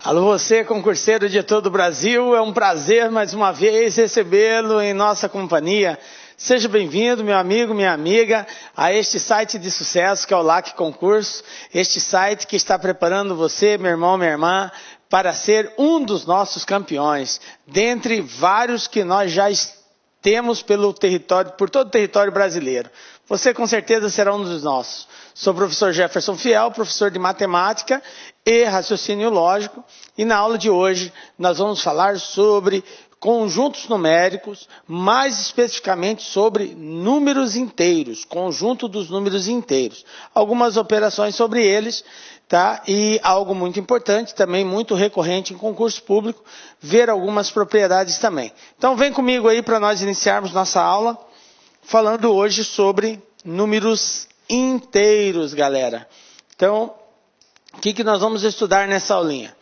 Alô, você, concurseiro de todo o Brasil, é um prazer mais uma vez recebê-lo em nossa companhia. Seja bem-vindo, meu amigo, minha amiga, a este site de sucesso que é o LAC Concurso, este site que está preparando você, meu irmão, minha irmã, para ser um dos nossos campeões, dentre vários que nós já temos por todo o território brasileiro. Você com certeza será um dos nossos. Sou o professor Jefferson Fiel, professor de matemática e raciocínio lógico, e na aula de hoje nós vamos falar sobre conjuntos numéricos, mais especificamente sobre números inteiros, conjunto dos números inteiros. Algumas operações sobre eles, tá? E algo muito importante, também muito recorrente em concurso público, ver algumas propriedades também. Então vem comigo aí para nós iniciarmos nossa aula, falando hoje sobre números inteiros, galera. Então, o que nós vamos estudar nessa aulinha?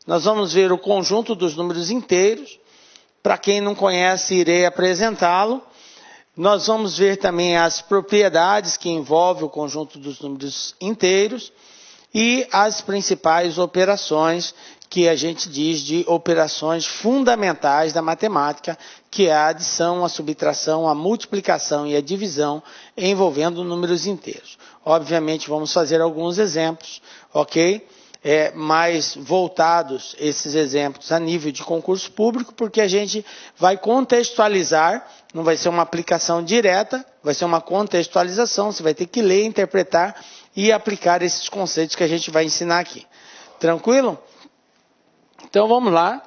Nós vamos ver o conjunto dos números inteiros. Para quem não conhece, irei apresentá-lo. Nós vamos ver também as propriedades que envolvem o conjunto dos números inteiros e as principais operações que a gente diz de operações fundamentais da matemática, que é a adição, a subtração, a multiplicação e a divisão envolvendo números inteiros. Obviamente vamos fazer alguns exemplos, ok? Mais voltados esses exemplos a nível de concurso público, porque a gente vai contextualizar, não vai ser uma aplicação direta, vai ser uma contextualização, você vai ter que ler, interpretar e aplicar esses conceitos que a gente vai ensinar aqui. Tranquilo? Então vamos lá.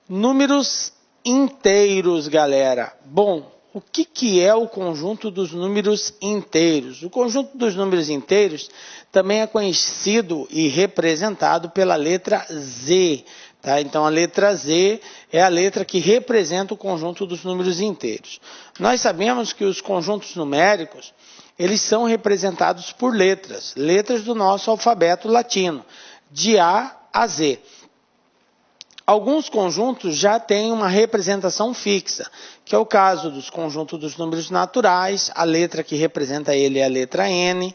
Números inteiros, galera. Bom, o que é o conjunto dos números inteiros? O conjunto dos números inteiros também é conhecido e representado pela letra Z. Tá? Então a letra Z é a letra que representa o conjunto dos números inteiros. Nós sabemos que os conjuntos numéricos, eles são representados por letras, letras do nosso alfabeto latino, de A a Z. Alguns conjuntos já têm uma representação fixa, que é o caso dos conjuntos dos números naturais, a letra que representa ele é a letra N,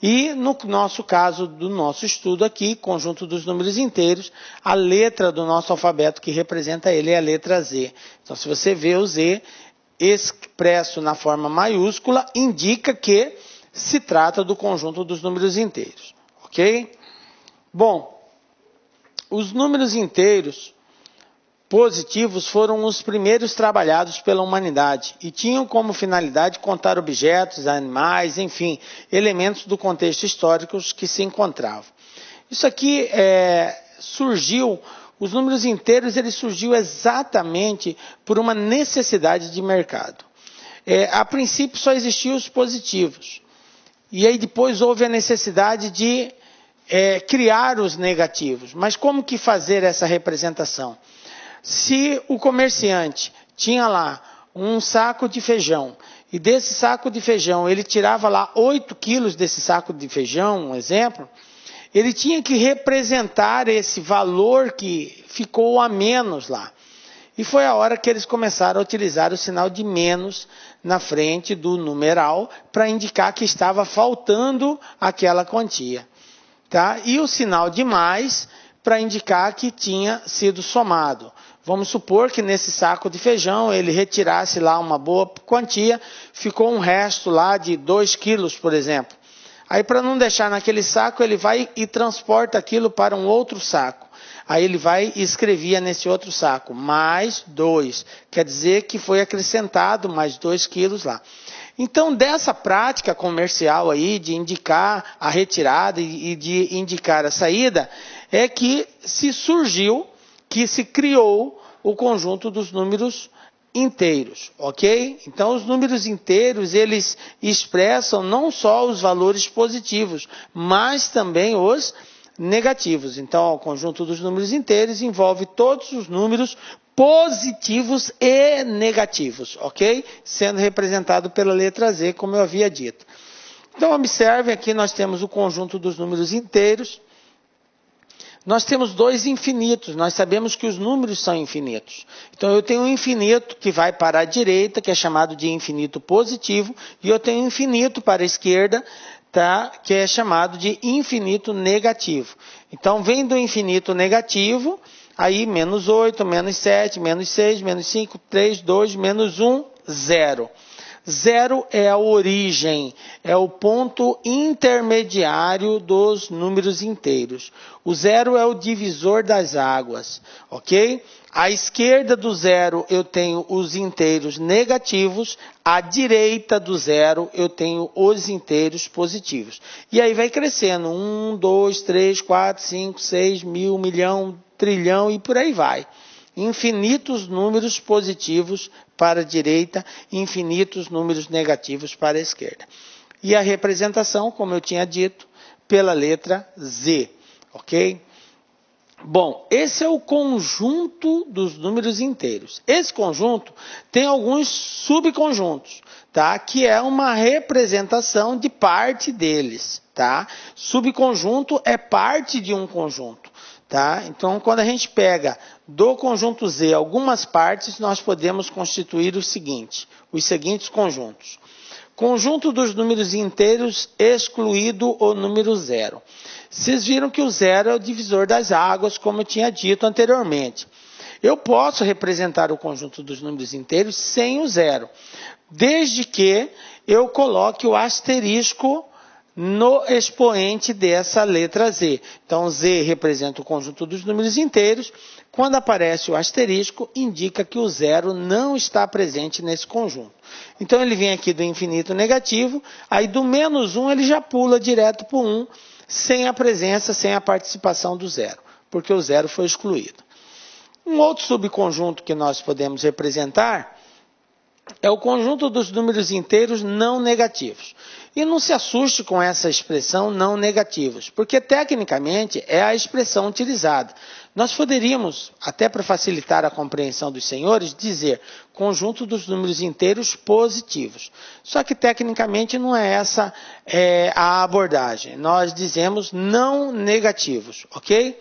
e no nosso caso do nosso estudo aqui, conjunto dos números inteiros, a letra do nosso alfabeto que representa ele é a letra Z. Então, se você vê o Z expresso na forma maiúscula, indica que se trata do conjunto dos números inteiros, ok? Bom, os números inteiros positivos foram os primeiros trabalhados pela humanidade e tinham como finalidade contar objetos, animais, enfim, elementos do contexto histórico que se encontravam. Isso aqui surgiu, os números inteiros, ele surgiu exatamente por uma necessidade de mercado. A princípio só existiam os positivos e aí depois houve a necessidade de criar os negativos. Mas como que fazer essa representação? Se o comerciante tinha lá um saco de feijão e desse saco de feijão ele tirava lá 8 quilos desse saco de feijão, um exemplo, ele tinha que representar esse valor que ficou a menos lá. E foi a hora que eles começaram a utilizar o sinal de menos na frente do numeral para indicar que estava faltando aquela quantia. Tá? E o sinal de mais para indicar que tinha sido somado. Vamos supor que nesse saco de feijão ele retirasse lá uma boa quantia, ficou um resto lá de 2 quilos, por exemplo. Aí para não deixar naquele saco, ele vai e transporta aquilo para um outro saco. Aí ele vai e escrevia nesse outro saco, mais 2. Quer dizer que foi acrescentado mais 2 quilos lá. Então, dessa prática comercial aí, de indicar a retirada e de indicar a saída, é que se surgiu, que se criou o conjunto dos números inteiros, ok? Então, os números inteiros, eles expressam não só os valores positivos, mas também os negativos. Então, o conjunto dos números inteiros envolve todos os números positivos e negativos, ok? Sendo representado pela letra Z, como eu havia dito. Então, observem aqui, nós temos o conjunto dos números inteiros. Nós temos dois infinitos, nós sabemos que os números são infinitos. Então eu tenho um infinito que vai para a direita, que é chamado de infinito positivo, e eu tenho um infinito para a esquerda, tá? Que é chamado de infinito negativo. Então, vem do infinito negativo, aí menos 8, menos 7, menos 6, menos 5, 3, 2, menos 1, 0. 0 é a origem, é o ponto intermediário dos números inteiros. O 0 é o divisor das águas, ok? À esquerda do 0 eu tenho os inteiros negativos, à direita do 0 eu tenho os inteiros positivos. E aí vai crescendo, 1, 2, 3, 4, 5, 6, mil, milhão, trilhão e por aí vai. Infinitos números positivos para a direita, infinitos números negativos para a esquerda. E a representação, como eu tinha dito, pela letra Z, ok? Bom, esse é o conjunto dos números inteiros. Esse conjunto tem alguns subconjuntos, tá? Que é uma representação de parte deles, tá? Subconjunto é parte de um conjunto, tá? Então, quando a gente pega do conjunto Z algumas partes, nós podemos constituir os seguintes conjuntos. Conjunto dos números inteiros excluído o número 0. Vocês viram que o 0 é o divisor das águas, como eu tinha dito anteriormente. Eu posso representar o conjunto dos números inteiros sem o 0, desde que eu coloque o asterisco no expoente dessa letra Z. Então, Z representa o conjunto dos números inteiros. Quando aparece o asterisco, indica que o 0 não está presente nesse conjunto. Então, ele vem aqui do infinito negativo, aí do menos 1 ele já pula direto para o 1, sem a presença, sem a participação do 0, porque o 0 foi excluído. Um outro subconjunto que nós podemos representar é o conjunto dos números inteiros não negativos. E não se assuste com essa expressão não negativos, porque tecnicamente é a expressão utilizada. Nós poderíamos, até para facilitar a compreensão dos senhores, dizer conjunto dos números inteiros positivos. Só que tecnicamente não é essa a abordagem. Nós dizemos não negativos, ok?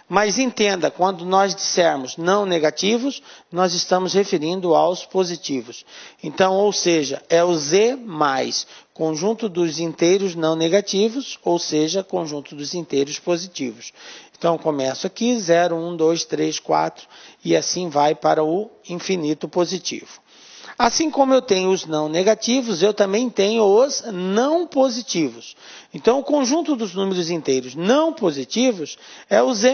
Mas entenda, quando nós dissermos não negativos, nós estamos referindo aos positivos. Então, ou seja, é o Z mais conjunto dos inteiros não negativos, ou seja, conjunto dos inteiros positivos. Então, começo aqui, 0, 1, 2, 3, 4, e assim vai para o infinito positivo. Assim como eu tenho os não negativos, eu também tenho os não positivos. Então, o conjunto dos números inteiros não positivos é o Z-.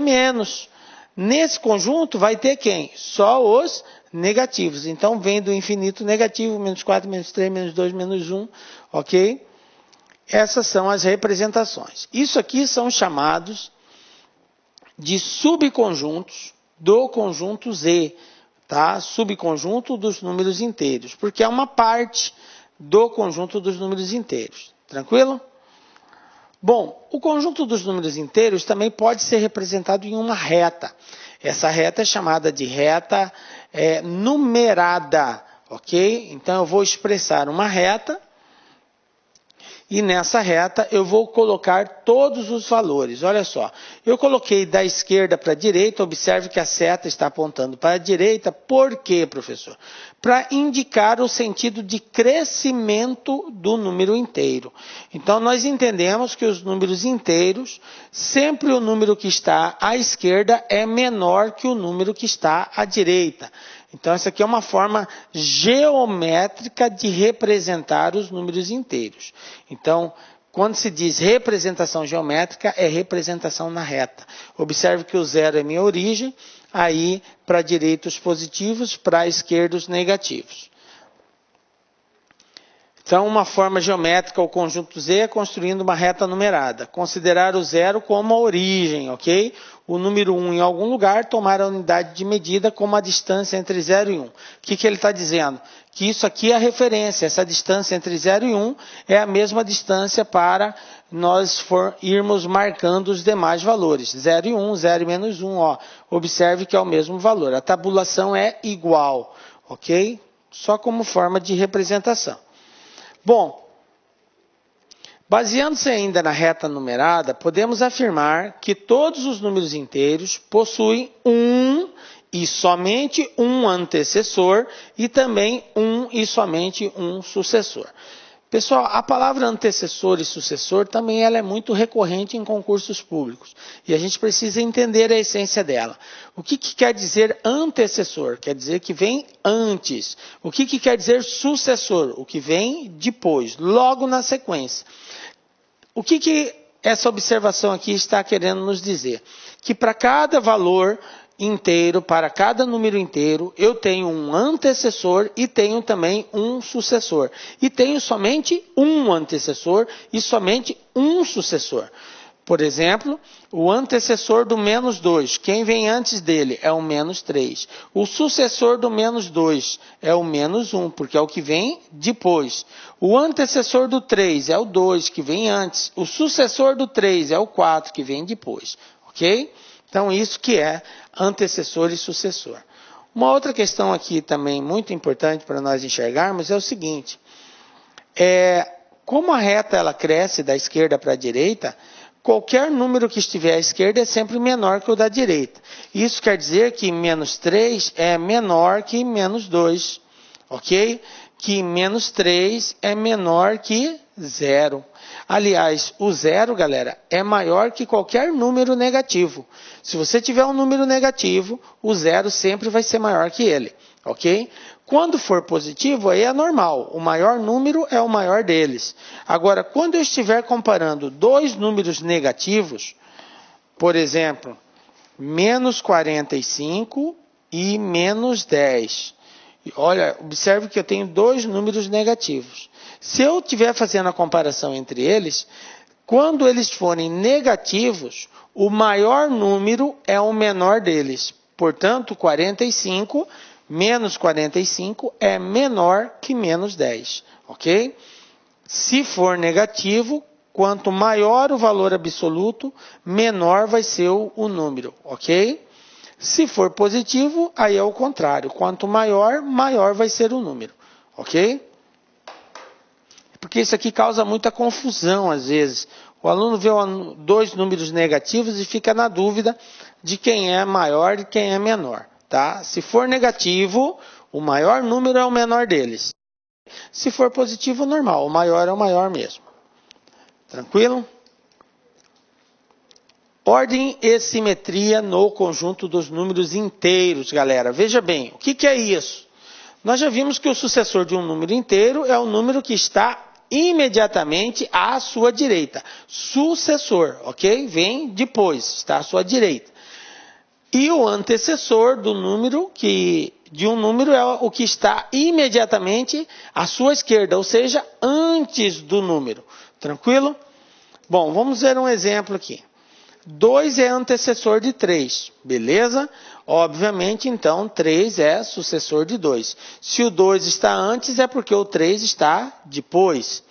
Nesse conjunto vai ter quem? Só os negativos. Então, vem do infinito negativo, menos 4, menos 3, menos 2, menos 1, ok? Essas são as representações. Isso aqui são chamados de subconjuntos do conjunto Z. Tá? Subconjunto dos números inteiros, porque é uma parte do conjunto dos números inteiros. Tranquilo? Bom, o conjunto dos números inteiros também pode ser representado em uma reta. Essa reta é chamada de reta numerada, ok? Então, eu vou expressar uma reta e nessa reta eu vou colocar todos os valores. Olha só, eu coloquei da esquerda para a direita, observe que a seta está apontando para a direita. Por quê, professor? Para indicar o sentido de crescimento do número inteiro. Então, nós entendemos que os números inteiros, sempre o número que está à esquerda é menor que o número que está à direita. Então, essa aqui é uma forma geométrica de representar os números inteiros. Então, quando se diz representação geométrica, é representação na reta. Observe que o 0 é minha origem, aí para a direita os positivos, para a esquerda os negativos. Então, uma forma geométrica, o conjunto Z é construindo uma reta numerada. Considerar o 0 como a origem, ok? O número 1 em algum lugar, tomar a unidade de medida como a distância entre 0 e 1. O que ele está dizendo? Que isso aqui é a referência, essa distância entre 0 e 1 é a mesma distância para nós irmos marcando os demais valores. 0 e 1, 0 e menos 1, ó. Observe que é o mesmo valor. A tabulação é igual, ok? Só como forma de representação. Bom, baseando-se ainda na reta numerada, podemos afirmar que todos os números inteiros possuem um e somente um antecessor e também um e somente um sucessor. Pessoal, a palavra antecessor e sucessor também ela é muito recorrente em concursos públicos. E a gente precisa entender a essência dela. O que quer dizer antecessor? Quer dizer que vem antes. O que quer dizer sucessor? O que vem depois, logo na sequência. O que essa observação aqui está querendo nos dizer? Que para cada valor inteiro, para cada número inteiro, eu tenho um antecessor e tenho também um sucessor. E tenho somente um antecessor e somente um sucessor. Por exemplo, o antecessor do menos 2, quem vem antes dele é o menos 3. O sucessor do menos 2 é o menos 1, porque é o que vem depois. O antecessor do 3 é o 2, que vem antes. O sucessor do 3 é o 4, que vem depois. Ok? Então, isso que é antecessor e sucessor. Uma outra questão aqui também muito importante para nós enxergarmos é o seguinte. Como a reta ela cresce da esquerda para a direita, qualquer número que estiver à esquerda é sempre menor que o da direita. Isso quer dizer que menos 3 é menor que menos 2. Ok? Que menos 3 é menor que 0. Aliás, o 0, galera, é maior que qualquer número negativo. Se você tiver um número negativo, o 0 sempre vai ser maior que ele. Ok? Quando for positivo, aí é normal. O maior número é o maior deles. Agora, quando eu estiver comparando dois números negativos, por exemplo, menos 45 e menos 10. Olha, observe que eu tenho dois números negativos. Se eu estiver fazendo a comparação entre eles, quando eles forem negativos, o maior número é o menor deles. Portanto, 45 menos 45 é menor que menos 10. Ok? Se for negativo, quanto maior o valor absoluto, menor vai ser o número. Ok? Se for positivo, aí é o contrário. Quanto maior, maior vai ser o número. Ok? Porque isso aqui causa muita confusão às vezes. O aluno vê dois números negativos e fica na dúvida de quem é maior e quem é menor. Tá? Se for negativo, o maior número é o menor deles. Se for positivo, normal. O maior é o maior mesmo. Tranquilo? Ordem e simetria no conjunto dos números inteiros, galera. Veja bem, o que é isso? Nós já vimos que o sucessor de um número inteiro é o número que está imediatamente à sua direita. Sucessor, ok? Vem depois, está à sua direita. E o antecessor do número de um número é o que está imediatamente à sua esquerda, ou seja, antes do número. Tranquilo? Bom, vamos ver um exemplo aqui. 2 é antecessor de 3, beleza? Obviamente, então, 3 é sucessor de 2. Se o 2 está antes, é porque o 3 está depois.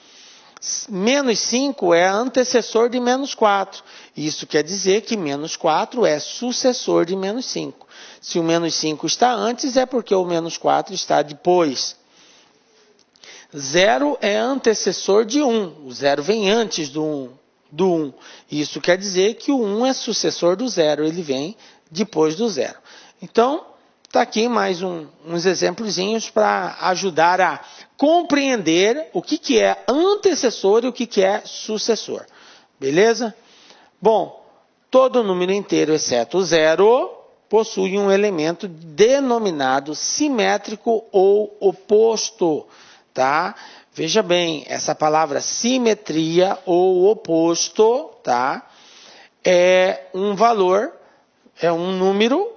Menos 5 é antecessor de menos 4. Isso quer dizer que menos 4 é sucessor de menos 5. Se o menos 5 está antes, é porque o menos 4 está depois. 0 é antecessor de 1. O 0 vem antes do 1. Isso quer dizer que o 1 é sucessor do 0, ele vem depois do 0. Então, está aqui mais uns exemplozinhos para ajudar a compreender o que é antecessor e o que é sucessor. Beleza? Bom, todo número inteiro, exceto o 0, possui um elemento denominado simétrico ou oposto. Tá? Veja bem, essa palavra simetria ou oposto, tá? É um valor, é um número,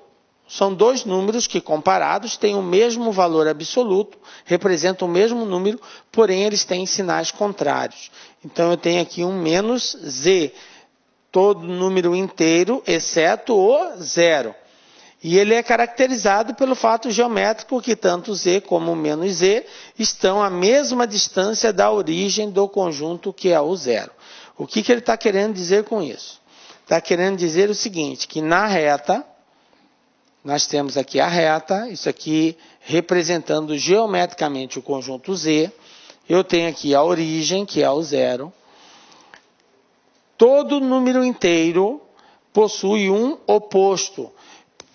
são dois números que comparados têm o mesmo valor absoluto, representam o mesmo número, porém eles têm sinais contrários. Então eu tenho aqui um menos z, todo número inteiro, exceto o 0. E ele é caracterizado pelo fato geométrico que tanto z como o menos z estão à mesma distância da origem do conjunto que é o 0. O que ele está querendo dizer com isso? Está querendo dizer o seguinte, que na reta, nós temos aqui a reta, isso aqui representando geometricamente o conjunto z. Eu tenho aqui a origem, que é o 0. Todo número inteiro possui um oposto.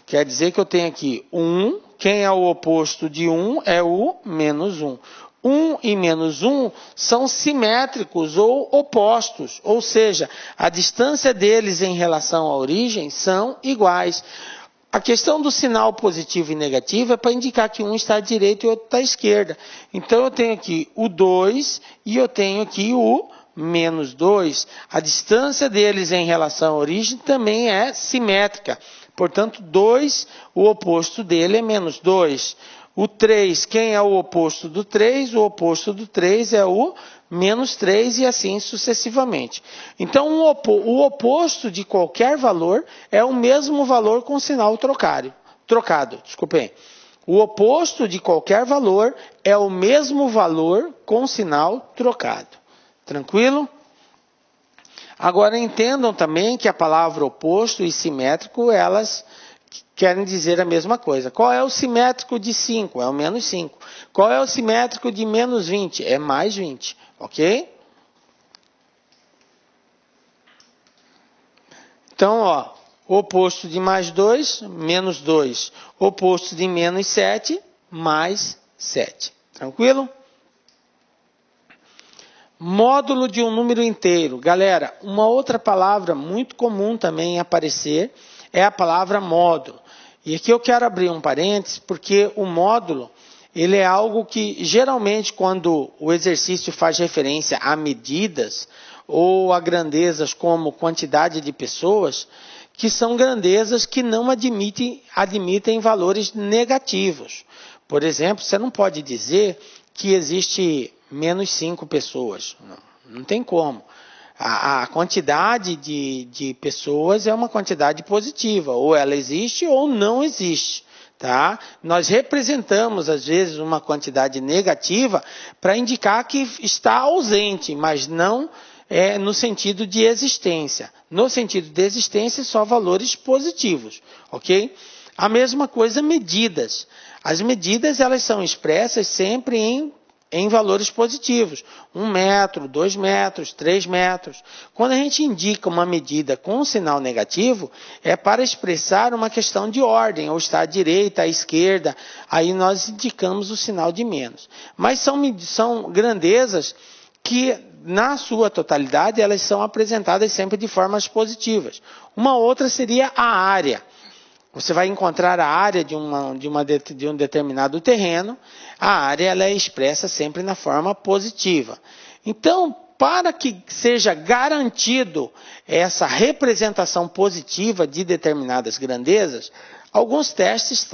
Quer dizer que eu tenho aqui 1, quem é o oposto de 1 é o menos 1. 1 e menos 1 são simétricos ou opostos, ou seja, a distância deles em relação à origem são iguais. A questão do sinal positivo e negativo é para indicar que um está à direita e o outro está à esquerda. Então, eu tenho aqui o 2 e eu tenho aqui o menos 2. A distância deles em relação à origem também é simétrica. Portanto, 2, o oposto dele é menos 2. O 3, quem é o oposto do 3? O oposto do 3 é o menos 3 e assim sucessivamente. Então, o oposto de qualquer valor é o mesmo valor com sinal trocado. Desculpem. O oposto de qualquer valor é o mesmo valor com sinal trocado. Tranquilo? Agora, entendam também que a palavra oposto e simétrico, elas querem dizer a mesma coisa. Qual é o simétrico de 5? É o menos 5. Qual é o simétrico de menos 20? É mais 20. Ok? Então, ó, oposto de mais 2, menos 2. Oposto de menos 7, mais 7. Tranquilo? Módulo de um número inteiro. Galera, uma outra palavra muito comum também aparecer é a palavra módulo. E aqui eu quero abrir um parênteses, porque o módulo, ele é algo que geralmente quando o exercício faz referência a medidas ou a grandezas como quantidade de pessoas, que são grandezas que não admitem valores negativos. Por exemplo, você não pode dizer que existe menos 5 pessoas. Não tem como. A quantidade de pessoas é uma quantidade positiva. Ou ela existe ou não existe. Tá? Nós representamos, às vezes, uma quantidade negativa para indicar que está ausente, mas não no sentido de existência. No sentido de existência, só valores positivos. Ok? A mesma coisa, medidas. As medidas, elas são expressas sempre em valores positivos. 1 metro, 2 metros, 3 metros. Quando a gente indica uma medida com um sinal negativo, é para expressar uma questão de ordem, ou está à direita, à esquerda, aí nós indicamos o sinal de menos. Mas são grandezas que, na sua totalidade, elas são apresentadas sempre de formas positivas. Uma outra seria a área. Você vai encontrar a área de um determinado terreno, a área ela é expressa sempre na forma positiva. Então, para que seja garantido essa representação positiva de determinadas grandezas, alguns testes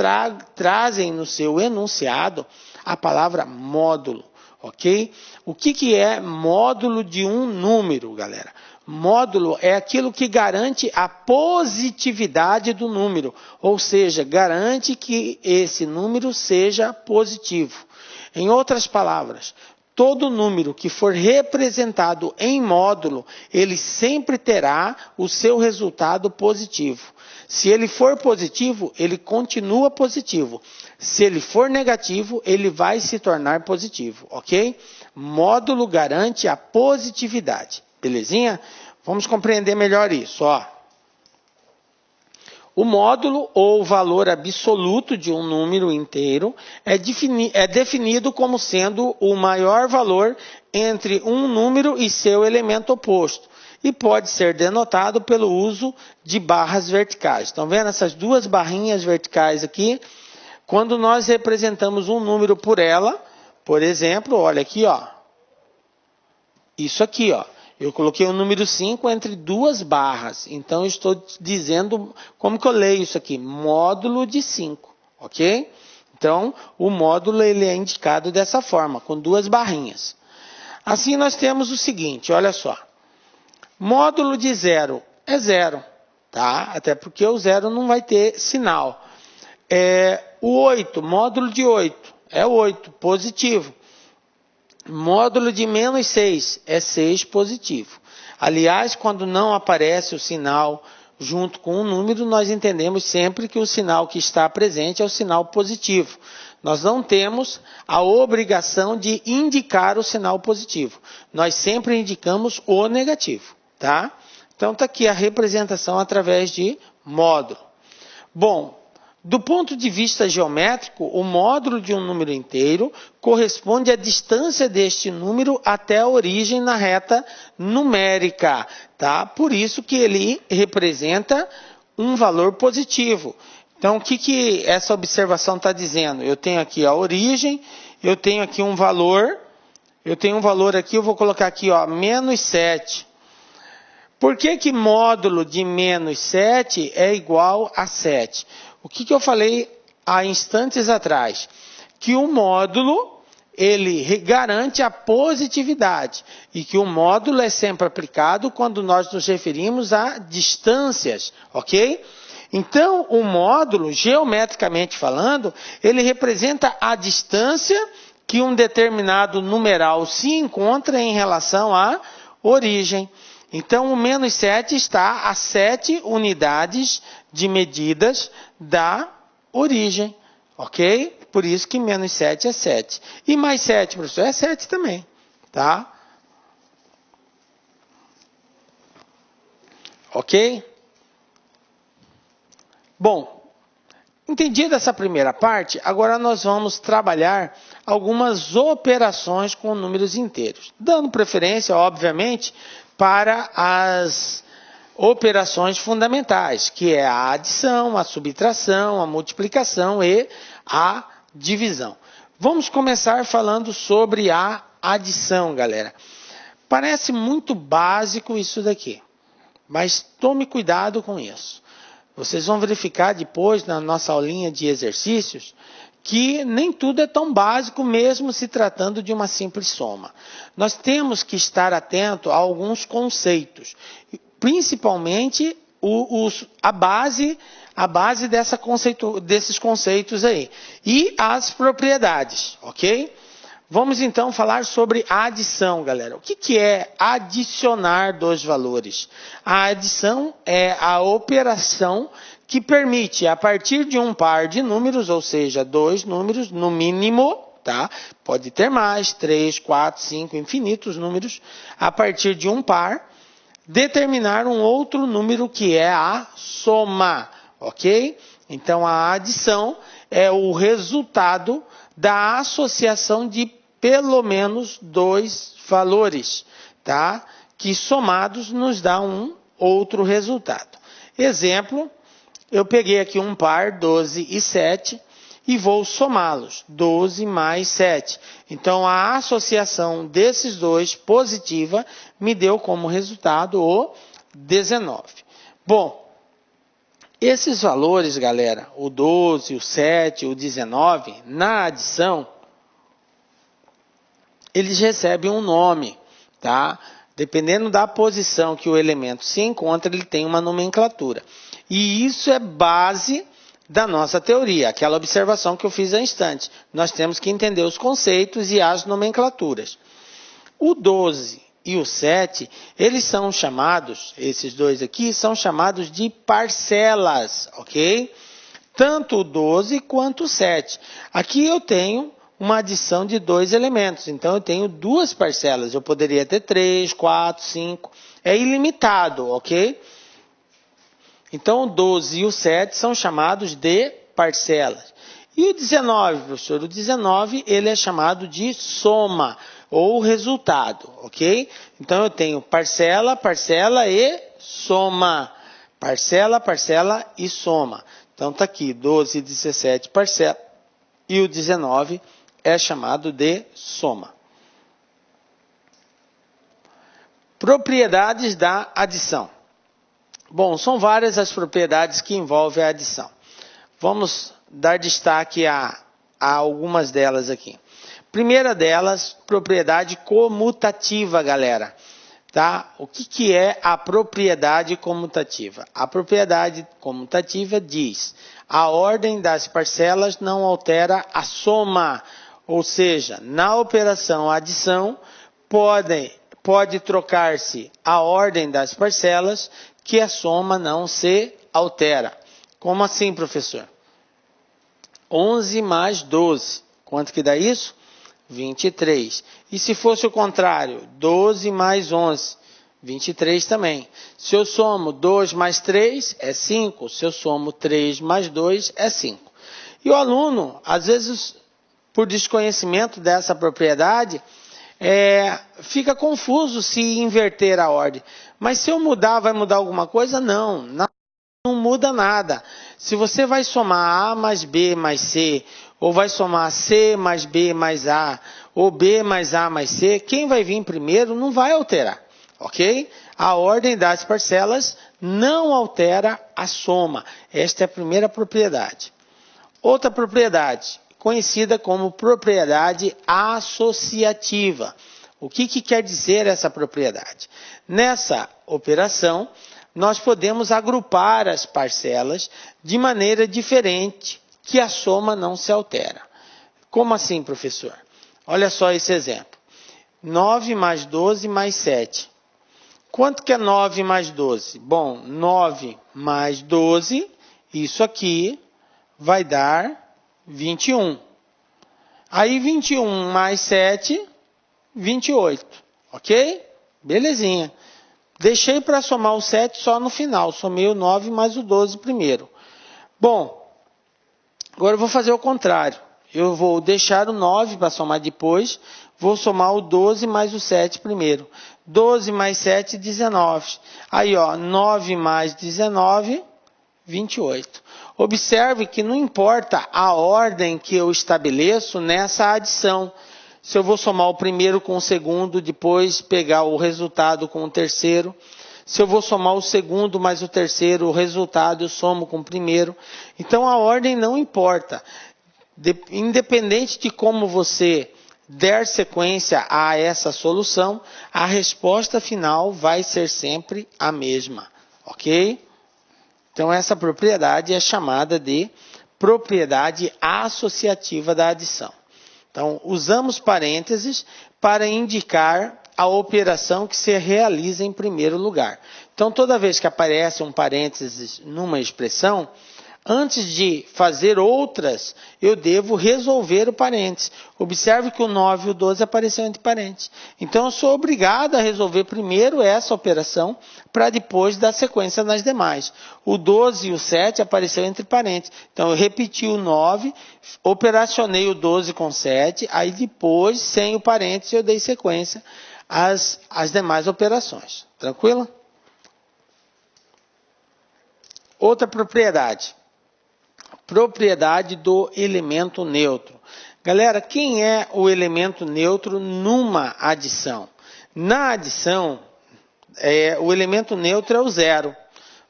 trazem no seu enunciado a palavra módulo. Ok? O que é módulo de um número, galera? Módulo é aquilo que garante a positividade do número, ou seja, garante que esse número seja positivo. Em outras palavras, todo número que for representado em módulo, ele sempre terá o seu resultado positivo. Se ele for positivo, ele continua positivo. Se ele for negativo, ele vai se tornar positivo, ok? Módulo garante a positividade. Belezinha? Vamos compreender melhor isso. Ó. O módulo ou valor absoluto de um número inteiro é definido como sendo o maior valor entre um número e seu elemento oposto. E pode ser denotado pelo uso de barras verticais. Estão vendo essas duas barrinhas verticais aqui? Quando nós representamos um número por ela, por exemplo, olha aqui, ó. Isso aqui, ó. Eu coloquei o número 5 entre duas barras. Então, eu estou dizendo como que eu leio isso aqui. Módulo de 5, ok? Então, o módulo ele é indicado dessa forma, com duas barrinhas. Assim, nós temos o seguinte, olha só. Módulo de 0 é 0, tá? Até porque o 0 não vai ter sinal. O 8, módulo de 8, é 8, positivo. Módulo de menos 6 é 6 positivo. Aliás, quando não aparece o sinal junto com o número, nós entendemos sempre que o sinal que está presente é o sinal positivo. Nós não temos a obrigação de indicar o sinal positivo. Nós sempre indicamos o negativo, tá? Então, está aqui a representação através de módulo. Bom, Do ponto de vista geométrico, o módulo de um número inteiro corresponde à distância deste número até a origem na reta numérica, tá? Por isso que ele representa um valor positivo. Então, o que essa observação está dizendo? Eu tenho aqui a origem, eu tenho aqui um valor, aqui, eu vou colocar aqui, ó, menos 7. Por que módulo de menos 7 é igual a 7? O que eu falei há instantes atrás? Que o módulo, ele garante a positividade. E que o módulo é sempre aplicado quando nós nos referimos a distâncias, ok? Então, o módulo, geometricamente falando, ele representa a distância que um determinado numeral se encontra em relação à origem. Então, o menos 7 está a 7 unidades de medidas da origem, ok? Por isso que menos 7 é 7. E mais 7, professor, é 7 também, tá? Ok? Bom, entendida essa primeira parte, agora nós vamos trabalhar algumas operações com números inteiros, dando preferência, obviamente, para as operações fundamentais, que é a adição, a subtração, a multiplicação e a divisão. Vamos começar falando sobre a adição, galera. Parece muito básico isso daqui, mas tome cuidado com isso. Vocês vão verificar depois na nossa aulinha de exercícios que nem tudo é tão básico mesmo se tratando de uma simples soma. Nós temos que estar atento a alguns conceitos, principalmente a base desses conceitos aí e as propriedades, ok? Vamos então falar sobre a adição, galera. O que é adicionar dois valores? A adição é a operação que permite, a partir de um par de números, ou seja, dois números no mínimo, tá? Pode ter mais, 3, 4, 5, infinitos números, a partir de um par, determinar um outro número que é a soma, ok? Então, a adição é o resultado da associação de pelo menos dois valores, tá? Que somados nos dá um outro resultado. Exemplo, eu peguei aqui um par, 12 e 7, e vou somá-los, 12 mais 7. Então, a associação desses dois, positiva, me deu como resultado o 19. Bom, esses valores, galera, o 12, o 7, o 19, na adição, eles recebem um nome, tá? Dependendo da posição que o elemento se encontra, ele tem uma nomenclatura. E isso é base da nossa teoria, aquela observação que eu fiz há instantes. Nós temos que entender os conceitos e as nomenclaturas. O 12 e o 7, eles são chamados, esses dois aqui, são chamados de parcelas, ok? Tanto o 12 quanto o 7. Aqui eu tenho uma adição de dois elementos, então eu tenho duas parcelas. Eu poderia ter 3, 4, 5, é ilimitado, ok? Então o 12 e o 7 são chamados de parcelas. E o 19, professor? O 19, ele é chamado de soma, ou resultado, ok? Então eu tenho parcela, parcela e soma. Parcela, parcela e soma. Então está aqui, 12 e 17 parcela. E o 19 é chamado de soma. Propriedades da adição. Bom, são várias as propriedades que envolvem a adição. Vamos dar destaque a algumas delas aqui. Primeira delas, propriedade comutativa, galera. Tá? O que é a propriedade comutativa? A propriedade comutativa diz: a ordem das parcelas não altera a soma. Ou seja, na operação adição, pode trocar-se a ordem das parcelas, que a soma não se altera. Como assim, professor? 11 mais 12. Quanto que dá isso? 23. E se fosse o contrário? 12 mais 11. 23 também. Se eu somo 2 mais 3, é 5. Se eu somo 3 mais 2, é 5. E o aluno, às vezes, por desconhecimento dessa propriedade, fica confuso se inverter a ordem. Mas se eu mudar, vai mudar alguma coisa? Não, não muda nada. Se você vai somar A mais B mais C, ou vai somar C mais B mais A, ou B mais A mais C, quem vai vir primeiro não vai alterar, ok? A ordem das parcelas não altera a soma. Esta é a primeira propriedade. Outra propriedade, conhecida como propriedade associativa. O que quer dizer essa propriedade? Nessa operação, nós podemos agrupar as parcelas de maneira diferente, que a soma não se altera. Como assim, professor? Olha só esse exemplo. 9 mais 12 mais 7. Quanto que é 9 mais 12? Bom, 9 mais 12, isso aqui vai dar 21. Aí 21 mais 7, 28. Ok? Belezinha. Deixei para somar o 7 só no final. Somei o 9 mais o 12 primeiro. Bom, agora eu vou fazer o contrário. Eu vou deixar o 9 para somar depois. Vou somar o 12 mais o 7 primeiro. 12 mais 7, 19. Aí, ó, 9 mais 19, 28. Observe que não importa a ordem que eu estabeleço nessa adição. Se eu vou somar o primeiro com o segundo, depois pegar o resultado com o terceiro. Se eu vou somar o segundo mais o terceiro, o resultado eu somo com o primeiro. Então a ordem não importa. Independente de como você der sequência a essa solução, a resposta final vai ser sempre a mesma. Ok? Então essa propriedade é chamada de propriedade associativa da adição. Então, usamos parênteses para indicar a operação que se realiza em primeiro lugar. Então, toda vez que aparece um parênteses numa expressão, antes de fazer outras, eu devo resolver o parênteses. Observe que o 9 e o 12 apareceram entre parênteses. Então, eu sou obrigado a resolver primeiro essa operação, para depois dar sequência nas demais. O 12 e o 7 apareceram entre parênteses. Então, eu repeti o 9, operacionei o 12 com 7, aí depois, sem o parênteses, eu dei sequência às demais operações. Tranquilo? Outra propriedade. Propriedade do elemento neutro. Galera, quem é o elemento neutro numa adição? Na adição, o elemento neutro é o zero.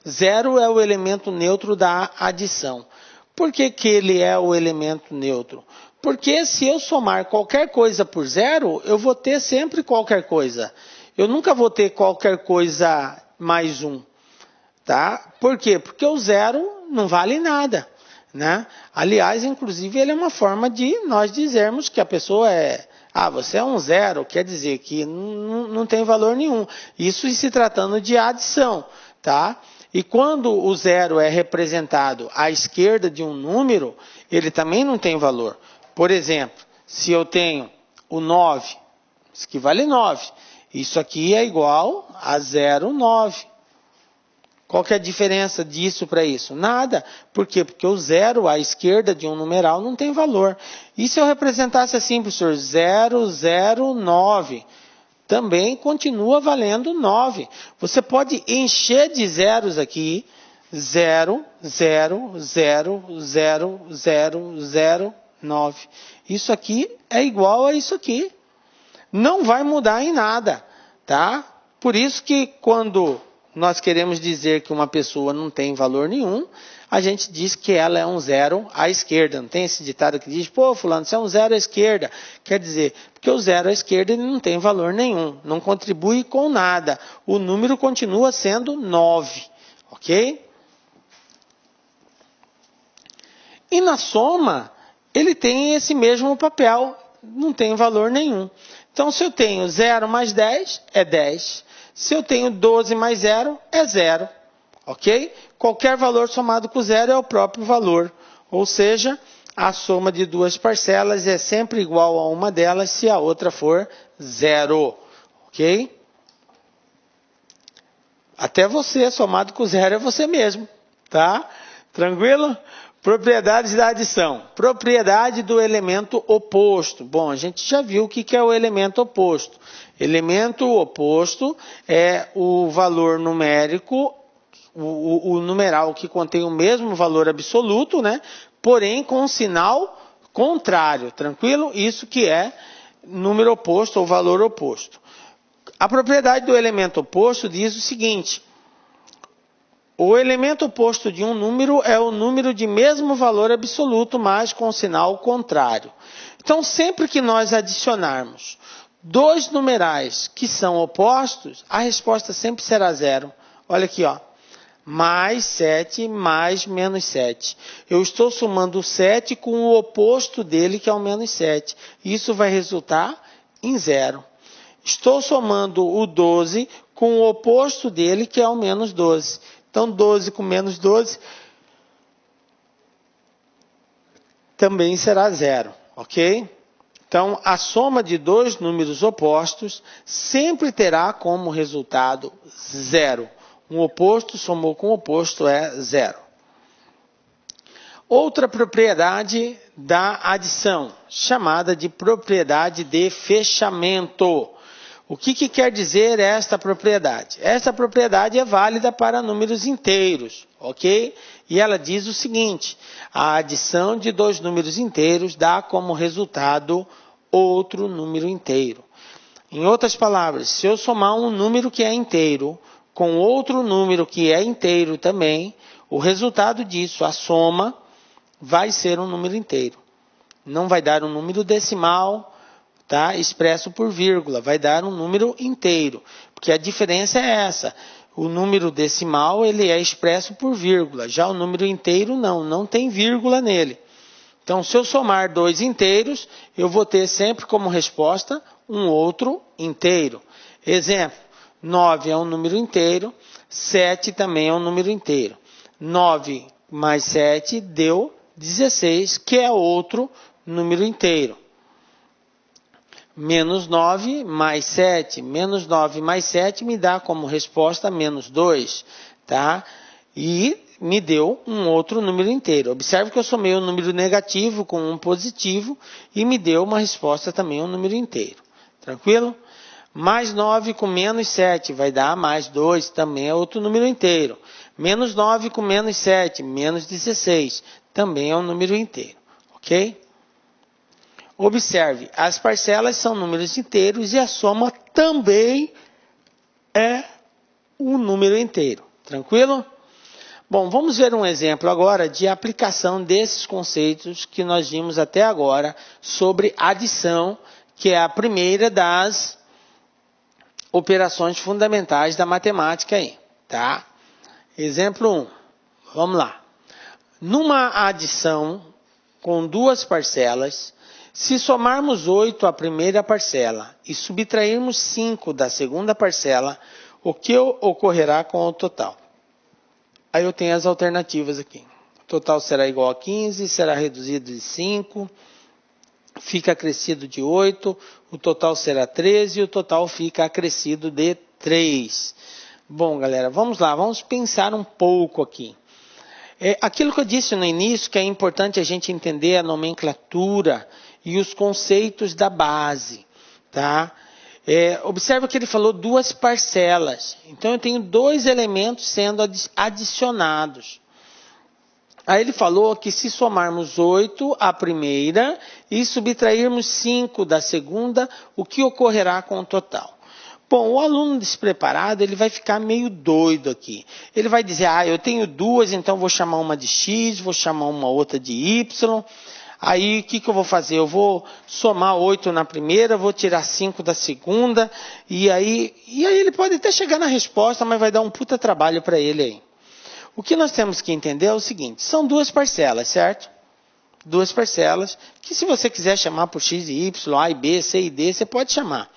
Zero é o elemento neutro da adição. Por que ele é o elemento neutro? Porque se eu somar qualquer coisa por zero, eu vou ter sempre qualquer coisa. Eu nunca vou ter qualquer coisa mais um. Tá? Por quê? Porque o zero não vale nada. Né? Aliás, inclusive, ele é uma forma de nós dizermos que a pessoa você é um zero, quer dizer que não tem valor nenhum. Isso se tratando de adição, tá? E quando o zero é representado à esquerda de um número, ele também não tem valor. Por exemplo, se eu tenho o 9, isso aqui vale 9. Isso aqui é igual a 0,9. Qual que é a diferença disso para isso? Nada. Por quê? Porque o zero à esquerda de um numeral não tem valor. E se eu representasse assim, professor, 009, também continua valendo 9. Você pode encher de zeros aqui, 0, 0, 0, 0, 0, 0, 9. Isso aqui é igual a isso aqui. Não vai mudar em nada, tá? Por isso que quando nós queremos dizer que uma pessoa não tem valor nenhum, a gente diz que ela é um zero à esquerda. Não tem esse ditado que diz, pô, fulano, você é um zero à esquerda. Quer dizer, porque o zero à esquerda ele não tem valor nenhum, não contribui com nada. O número continua sendo 9, ok? E na soma, ele tem esse mesmo papel, não tem valor nenhum. Então, se eu tenho 0 mais 10, é 10. Se eu tenho 12 mais 0, é 0. Ok? Qualquer valor somado com 0 é o próprio valor. Ou seja, a soma de duas parcelas é sempre igual a uma delas se a outra for 0. Ok? Até você, somado com zero, é você mesmo, tá? Tranquilo? Propriedades da adição. Propriedade do elemento oposto. Bom, a gente já viu o que é o elemento oposto. Elemento oposto é o valor numérico, o numeral que contém o mesmo valor absoluto, né? Porém com um sinal contrário, tranquilo? Isso que é número oposto ou valor oposto. A propriedade do elemento oposto diz o seguinte: o elemento oposto de um número é o número de mesmo valor absoluto, mas com sinal contrário. Então, sempre que nós adicionarmos dois numerais que são opostos, a resposta sempre será zero. Olha aqui, ó. Mais 7 mais menos 7. Eu estou somando o 7 com o oposto dele, que é o menos 7. Isso vai resultar em zero. Estou somando o 12 com o oposto dele, que é o menos 12. Então, 12 com menos 12 também será zero, ok? Então, a soma de dois números opostos sempre terá como resultado zero. Um oposto somou com o oposto é zero. Outra propriedade da adição, chamada de propriedade de fechamento. O que quer dizer esta propriedade? Esta propriedade é válida para números inteiros, ok? E ela diz o seguinte: a adição de dois números inteiros dá como resultado outro número inteiro. Em outras palavras, se eu somar um número que é inteiro com outro número que é inteiro também, o resultado disso, a soma, vai ser um número inteiro. Não vai dar um número decimal, tá, expresso por vírgula, vai dar um número inteiro, porque a diferença é essa. O número decimal ele é expresso por vírgula, já o número inteiro não tem vírgula nele. Então, se eu somar dois inteiros, eu vou ter sempre como resposta um outro inteiro. Exemplo, 9 é um número inteiro, 7 também é um número inteiro. 9 mais 7 deu 16, que é outro número inteiro. Menos 9 mais 7, menos 9 mais 7 me dá como resposta menos 2, tá? E me deu um outro número inteiro. Observe que eu somei um número negativo com um positivo e me deu uma resposta também um número inteiro. Tranquilo? Mais 9 com menos 7 vai dar mais 2, também é outro número inteiro. Menos 9 com menos 7, menos 16, também é um número inteiro. Ok? Observe, as parcelas são números inteiros e a soma também é um número inteiro. Tranquilo? Bom, vamos ver um exemplo agora de aplicação desses conceitos que nós vimos até agora sobre adição, que é a primeira das operações fundamentais da matemática aí, tá? Exemplo 1. Vamos lá. Numa adição com duas parcelas, se somarmos 8 à primeira parcela e subtrairmos 5 da segunda parcela, o que ocorrerá com o total? Aí eu tenho as alternativas aqui. O total será igual a 15, será reduzido de 5, fica acrescido de 8, o total será 13 e o total fica acrescido de 3. Bom, galera, vamos lá, vamos pensar um pouco aqui. Aquilo que eu disse no início, que é importante a gente entender a nomenclatura e os conceitos da base, tá? Observa que ele falou duas parcelas. Então, eu tenho dois elementos sendo adicionados. Aí ele falou que se somarmos 8 à primeira e subtrairmos 5 da segunda, o que ocorrerá com o total? Bom, o aluno despreparado, ele vai ficar meio doido aqui. Ele vai dizer, eu tenho duas, então vou chamar uma de X, vou chamar uma outra de Y. Aí, o que eu vou fazer? Eu vou somar 8 na primeira, vou tirar 5 da segunda, e aí ele pode até chegar na resposta, mas vai dar um puta trabalho para ele aí. O que nós temos que entender é o seguinte, são duas parcelas, certo? Duas parcelas, que se você quiser chamar por X e Y, A e B, C e D, você pode chamar.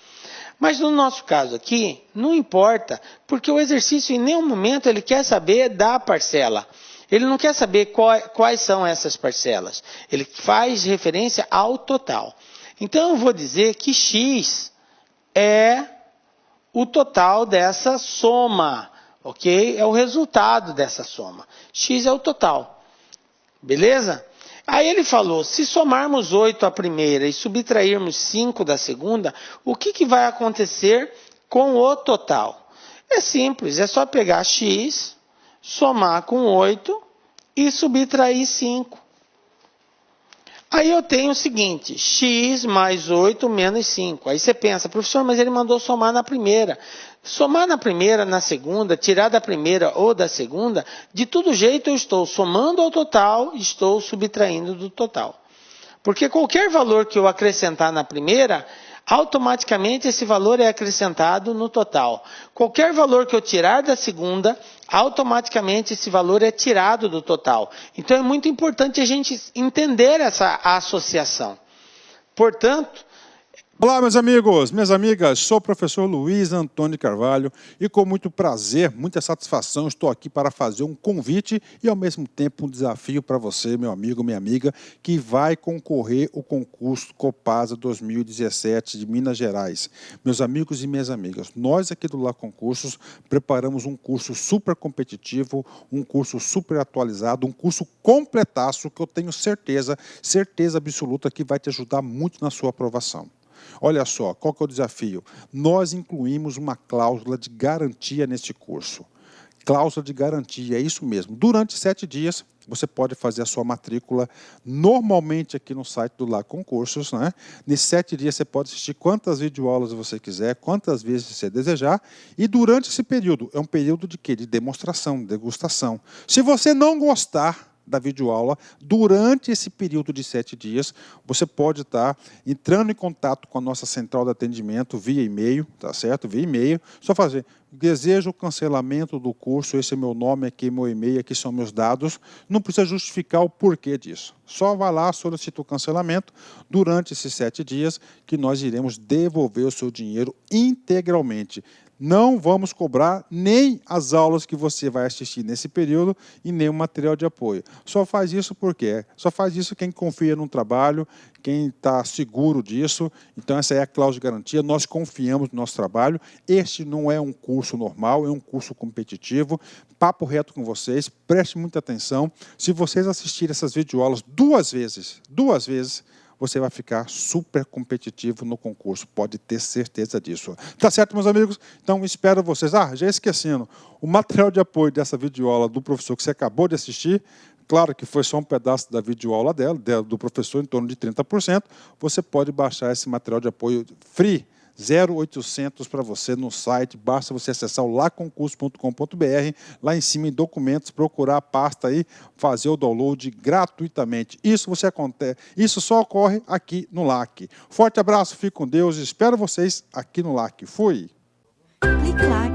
Mas no nosso caso aqui, não importa, porque o exercício em nenhum momento ele quer saber da parcela. Ele não quer saber quais são essas parcelas. Ele faz referência ao total. Então eu vou dizer que X é o total dessa soma. ok? É o resultado dessa soma. X é o total. Beleza? Aí ele falou, se somarmos 8 à primeira e subtrairmos 5 da segunda, o que vai acontecer com o total? É simples, é só pegar x, somar com 8 e subtrair 5. Aí eu tenho o seguinte, x mais 8 menos 5. Aí você pensa, professor, mas ele mandou somar na primeira. Somar na primeira, na segunda, tirar da primeira ou da segunda, de todo jeito eu estou somando ao total, estou subtraindo do total. Porque qualquer valor que eu acrescentar na primeira, automaticamente esse valor é acrescentado no total. Qualquer valor que eu tirar da segunda, automaticamente esse valor é tirado do total. Então é muito importante a gente entender essa associação. Portanto, olá, meus amigos, minhas amigas, sou o professor Luiz Antônio Carvalho e com muito prazer, muita satisfação, estou aqui para fazer um convite e ao mesmo tempo um desafio para você, meu amigo, minha amiga, que vai concorrer ao concurso Copasa 2017 de Minas Gerais. Meus amigos e minhas amigas, nós aqui do Lá Concursos preparamos um curso super competitivo, um curso super atualizado, um curso completaço que eu tenho certeza absoluta que vai te ajudar muito na sua aprovação. Olha só, qual que é o desafio? Nós incluímos uma cláusula de garantia neste curso. Cláusula de garantia, é isso mesmo. Durante 7 dias, você pode fazer a sua matrícula normalmente aqui no site do Lá Concursos, né? Nesses 7 dias você pode assistir quantas videoaulas você quiser, quantas vezes você desejar. E durante esse período, é um período de quê? De demonstração, de degustação. Se você não gostar da videoaula, durante esse período de 7 dias, você pode estar entrando em contato com a nossa central de atendimento via e-mail, tá certo? Via e-mail, só fazer, desejo o cancelamento do curso, esse é meu nome aqui, meu e-mail, aqui são meus dados, não precisa justificar o porquê disso. Só vai lá, solicita o cancelamento durante esses 7 dias, que nós iremos devolver o seu dinheiro integralmente. Não vamos cobrar nem as aulas que você vai assistir nesse período e nem o material de apoio. Só faz isso por quê? Só faz isso quem confia no trabalho, quem está seguro disso. Então essa é a cláusula de garantia, nós confiamos no nosso trabalho. Este não é um curso normal, é um curso competitivo. Papo reto com vocês, preste muita atenção. Se vocês assistirem essas videoaulas 2 vezes, você vai ficar super competitivo no concurso, pode ter certeza disso. Tá certo, meus amigos? Então, espero vocês. Já esquecendo, o material de apoio dessa videoaula do professor que você acabou de assistir, claro que foi só um pedaço da videoaula do professor, em torno de 30%, você pode baixar esse material de apoio free, 0800 para você no site, basta você acessar o laconcurso.com.br, lá em cima em documentos, procurar a pasta aí, fazer o download gratuitamente. Isso só ocorre aqui no LAC. Forte abraço, fique com Deus, espero vocês aqui no LAC. Fui! Clique LAC.